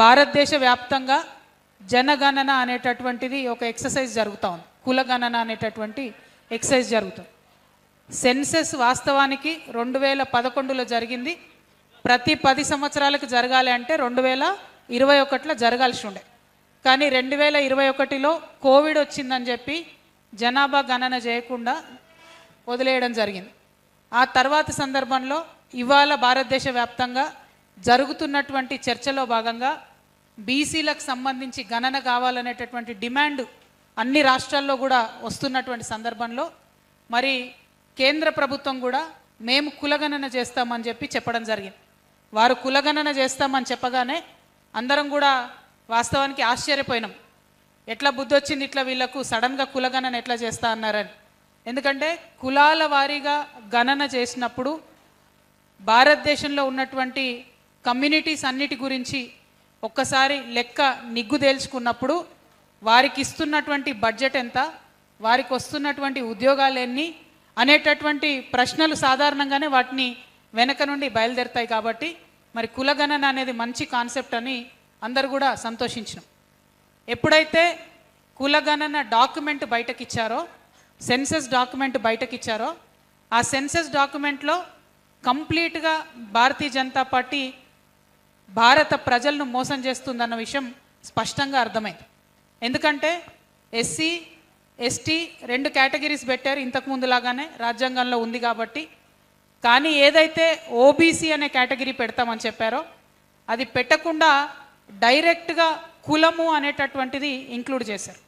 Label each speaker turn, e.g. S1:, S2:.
S1: భారతదేశ వ్యాప్తంగా జనగణన అనేటటువంటిది ఒక ఎక్సర్సైజ్ జరుగుతూ ఉంది. కులగణన అనేటటువంటి ఎక్సర్సైజ్ జరుగుతుంది. సెన్సెస్ వాస్తవానికి 2011లో జరిగింది. ప్రతి 10 సంవత్సరాలకు జరగాలి అంటే 2021లో జరగాల్సి ఉండే. కానీ 2021లో కోవిడ్ వచ్చిందని చెప్పి జనాభా గణన చేయకుండా వదిలేయడం జరిగింది. ఆ తర్వాత సందర్భంలో ఇవాళ భారతదేశ వ్యాప్తంగా జరుగుతున్నటువంటి చర్చలో భాగంగా బీసీలకు సంబంధించి గణన కావాలనేటటువంటి డిమాండ్ అన్ని రాష్ట్రాల్లో కూడా వస్తున్నటువంటి సందర్భంలో మరి కేంద్ర ప్రభుత్వం కూడా మేము కులగణన చేస్తామని చెప్పి చెప్పడం జరిగింది. వారు కులగణన చేస్తామని చెప్పగానే అందరం కూడా వాస్తవానికి ఆశ్చర్యపోయినాం. ఎట్లా బుద్ధి వచ్చింది ఇట్లా వీళ్ళకు సడన్గా కులగణన ఎట్లా చేస్తా అన్నారని. ఎందుకంటే కులాల వారీగా గణన చేసినప్పుడు భారతదేశంలో ఉన్నటువంటి కమ్యూనిటీస్ అన్నిటి గురించి ఒక్కసారి లెక్క నిగ్గు తేల్చుకున్నప్పుడు వారికి ఇస్తున్నటువంటి బడ్జెట్ ఎంత, వారికి వస్తున్నటువంటి ఉద్యోగాలు ఎన్ని అనేటటువంటి ప్రశ్నలు సాధారణంగానే వాటిని వెనక నుండి బయలుదేరుతాయి. కాబట్టి మరి కులగణన అనేది మంచి కాన్సెప్ట్ అని అందరూ కూడా సంతోషించినాం. ఎప్పుడైతే కులగణన డాక్యుమెంట్ బయటకు ఇచ్చారో, సెన్సస్ డాక్యుమెంట్ బయటకు ఇచ్చారో, ఆ సెన్సస్ డాక్యుమెంట్లో కంప్లీట్గా భారతీయ జనతా పార్టీ భారత ప్రజలను మోసం చేస్తుందన్న విషయం స్పష్టంగా అర్థమైంది. ఎందుకంటే ఎస్సీ ఎస్టీ 2 కేటగిరీస్ పెట్టారు ఇంతకుముందు లాగానే రాజ్యాంగంలో ఉంది కాబట్టి. కానీ ఏదైతే ఓబీసీ అనే కేటగిరీ పెడతామని చెప్పారో అది పెట్టకుండా డైరెక్ట్గా కులము అనేటటువంటిది ఇంక్లూడ్ చేశారు.